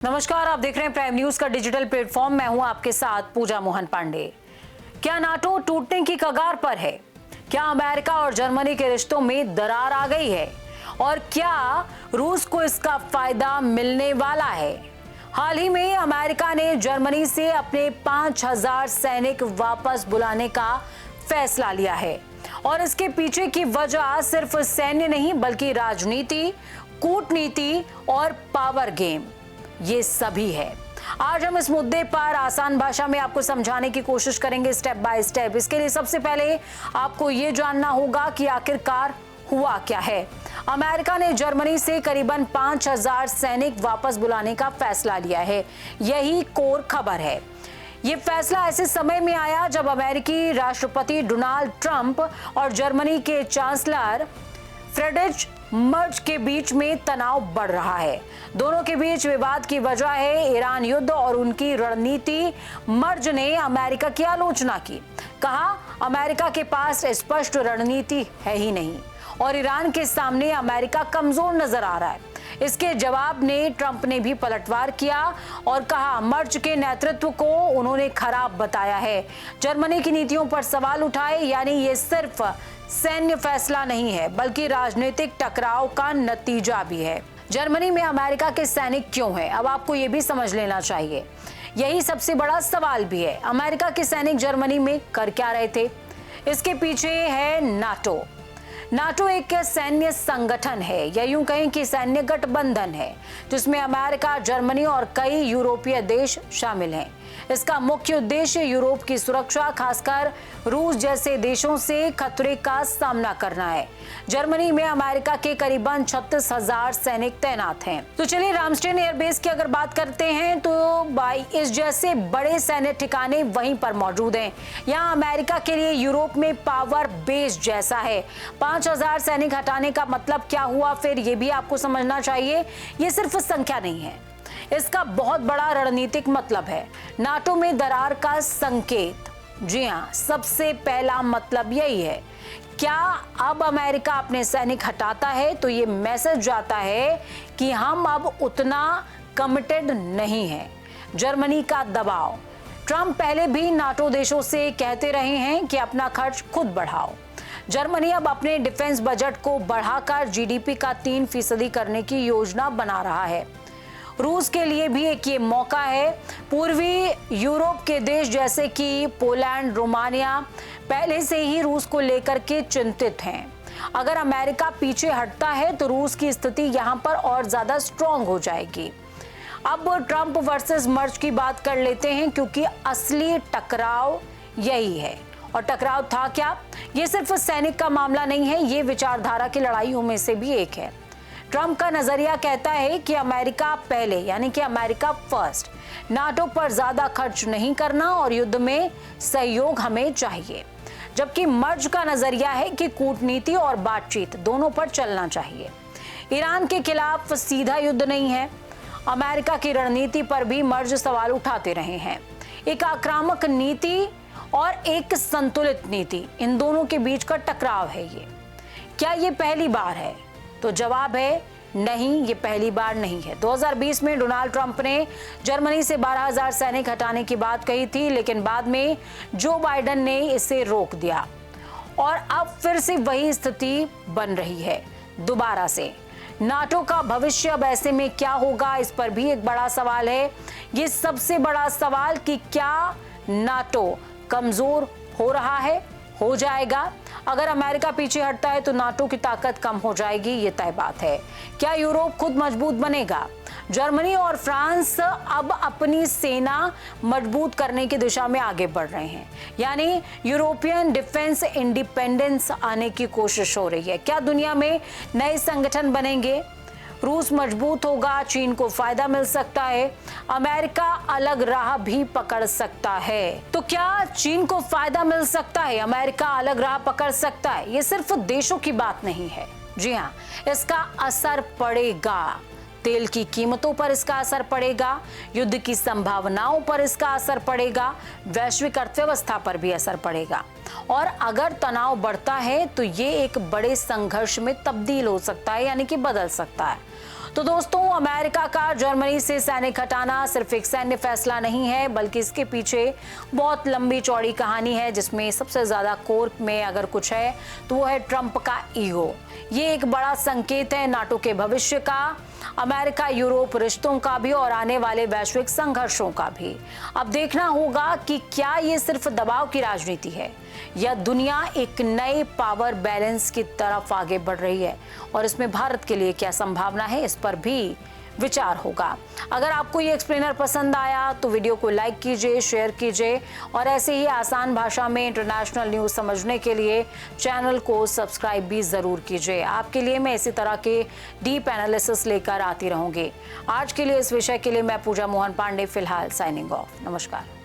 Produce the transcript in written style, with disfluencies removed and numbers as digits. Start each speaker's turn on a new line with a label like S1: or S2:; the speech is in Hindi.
S1: नमस्कार, आप देख रहे हैं प्राइम न्यूज का डिजिटल प्लेटफॉर्म। मैं हूं आपके साथ पूजा मोहन पांडे। क्या नाटो टूटने की कगार पर है? क्या अमेरिका और जर्मनी के रिश्तों में दरार आ गई है? और क्या रूस को इसका फायदा मिलने वाला है? हाल ही में अमेरिका ने जर्मनी से अपने 5000 सैनिक वापस बुलाने का फैसला लिया है और इसके पीछे की वजह सिर्फ सैन्य नहीं बल्कि राजनीति, कूटनीति और पावर गेम, ये सभी है। आज हम इस मुद्दे पर आसान भाषा में आपको समझाने की कोशिश करेंगे स्टेप बाय स्टेप। इसके लिए सबसे पहले आपको ये जानना होगा कि आखिरकार हुआ क्या है। अमेरिका ने जर्मनी से करीबन 5000 सैनिक वापस बुलाने का फैसला लिया है, यही कोर खबर है। ये फैसला ऐसे समय में आया जब अमेरिकी राष्ट्रपति डोनाल्ड ट्रंप और जर्मनी के चांसलर फ्रेडरिच मर्ज के बीच में तनाव बढ़ रहा है। दोनों के बीच विवाद की वजह है ईरान युद्ध और उनकी रणनीति। मर्ज ने अमेरिका की आलोचना की, कहा अमेरिका के पास स्पष्ट रणनीति है ही नहीं और ईरान के सामने अमेरिका कमजोर नजर आ रहा है। इसके जवाब में ट्रंप ने भी पलटवार किया और कहा मर्ज के नेतृत्व को उन्होंने खराब बताया है, जर्मनी की नीतियों पर सवाल उठाए। यानी ये सिर्फ सैन्य फैसला नहीं है बल्कि राजनीतिक टकराव का नतीजा भी है। जर्मनी में अमेरिका के सैनिक क्यों हैं? अब आपको ये भी समझ लेना चाहिए, यही सबसे बड़ा सवाल भी है। अमेरिका के सैनिक जर्मनी में कर क्या रहे थे? इसके पीछे है नाटो। नाटो एक सैन्य संगठन है या यूं कहें कि सैन्य गठबंधन है जिसमें अमेरिका, जर्मनी और कई यूरोपीय देश शामिल हैं। इसका मुख्य उद्देश्य यूरोप की सुरक्षा, खासकर रूस जैसे देशों से खतरे का सामना करना है। जर्मनी में अमेरिका के करीबन 36,000 सैनिक तैनात हैं। तो चलिए रामस्टेन एयरबेस की अगर बात करते हैं तो 22 जैसे बड़े सैन्य ठिकाने वहीं पर मौजूद हैं। यहाँ अमेरिका के लिए यूरोप में पावर बेस जैसा है। 5000 सैनिक हटाने का मतलब क्या हुआ फिर ये भी आपको समझना चाहिए। ये सिर्फ संख्या नहीं है, इसका बहुत बड़ा रणनीतिक मतलब है। नाटो में दरार का संकेत। जी हाँ, सबसे पहला मतलब यही है। क्या अब अमेरिका अपने सैनिक हटाता है तो ये मैसेज जाता है कि हम अब उतना कमिटेड नहीं हैं। जर्मनी का दबाव। ट्रंप पहले भी नाटो देशों से कहते रहे हैं कि अपना खर्च खुद बढ़ाओ। जर्मनी अब अपने डिफेंस बजट को बढ़ाकर जीडीपी का 3% करने की योजना बना रहा है। रूस के लिए भी एक ये मौका है। पूर्वी यूरोप के देश जैसे कि पोलैंड, रोमानिया पहले से ही रूस को लेकर के चिंतित हैं। अगर अमेरिका पीछे हटता है तो रूस की स्थिति यहां पर और ज्यादा स्ट्रांग हो जाएगी। अब ट्रंप वर्सेस मर्ज की बात कर लेते हैं क्योंकि असली टकराव यही है। और टकराव था क्या? ये सिर्फ सैनिक का मामला नहीं है, ये विचारधारा की लड़ाइयों में से भी एक है। ट्रंप का नजरिया कहता है कि अमेरिका पहले, यानी कि अमेरिका फर्स्ट। नाटो पर ज्यादा खर्च नहीं करना और युद्ध में सहयोग हमें चाहिए। जबकि मर्ज का नजरिया है कि कूटनीति और बातचीत दोनों पर चलना चाहिए। ईरान के खिलाफ सीधा युद्ध नहीं है। अमेरिका की रणनीति पर भी मर्ज सवाल उठाते रहे हैं। एक आक्रामक नीति और एक संतुलित नीति, इन दोनों के बीच का टकराव है ये। क्या ये पहली बार है? तो जवाब है नहीं, ये पहली बार नहीं है। 2020 में डोनाल्ड ट्रंप ने जर्मनी से 12,000 सैनिक हटाने की बात कही थी, लेकिन बाद में जो बाइडेन ने इसे रोक दिया और अब फिर से वही स्थिति बन रही है दोबारा से। नाटो का भविष्य अब ऐसे में क्या होगा, इस पर भी एक बड़ा सवाल है। ये सबसे बड़ा सवाल कि क्या नाटो कमजोर हो रहा है, हो जाएगा? अगर अमेरिका पीछे हटता है तो नाटो की ताकत कम हो जाएगी, ये तय बात है। क्या यूरोप खुद मजबूत बनेगा? जर्मनी और फ्रांस अब अपनी सेना मजबूत करने की दिशा में आगे बढ़ रहे हैं, यानी यूरोपियन डिफेंस इंडिपेंडेंस आने की कोशिश हो रही है। क्या दुनिया में नए संगठन बनेंगे? रूस मजबूत होगा, चीन को फायदा मिल सकता है, अमेरिका अलग राह भी पकड़ सकता है। तो क्या चीन को फायदा मिल सकता है, अमेरिका अलग राह पकड़ सकता है? ये सिर्फ देशों की बात नहीं है। जी हाँ, इसका असर पड़ेगा। तेल की कीमतों पर इसका असर पड़ेगा, युद्ध की संभावनाओं पर इसका असर पड़ेगा, वैश्विक अर्थव्यवस्था पर भी असर पड़ेगा। और अगर तनाव बढ़ता है तो ये एक बड़े संघर्ष में तब्दील हो सकता है, यानी कि बदल सकता है। तो दोस्तों, अमेरिका का जर्मनी से सैनिक हटाना सिर्फ एक सैन्य फैसला नहीं है, बल्कि इसके पीछे बहुत लंबी चौड़ी कहानी है, जिसमें सबसे ज्यादा कोर में अगर कुछ है तो वो है ट्रंप का ईगो। ये एक बड़ा संकेत है नाटो के भविष्य का, अमेरिका यूरोप रिश्तों का भी और आने वाले वैश्विक संघर्षों का भी। अब देखना होगा कि क्या ये सिर्फ दबाव की राजनीति है या दुनिया एक नए पावर बैलेंस की तरफ आगे बढ़ रही है, और इसमें भारत के लिए क्या संभावना है, इस पर भी विचार होगा। अगर आपको ये एक्सप्लेनर पसंद आया तो वीडियो को लाइक कीजिए, शेयर कीजिए, और ऐसे ही आसान भाषा में इंटरनेशनल न्यूज समझने के लिए चैनल को सब्सक्राइब भी जरूर कीजिए। आपके लिए मैं इसी तरह के डीप एनालिसिस लेकर आती रहूंगी। आज के लिए इस विषय के लिए मैं पूजा मोहन पांडे फिलहाल साइनिंग ऑफ। नमस्कार।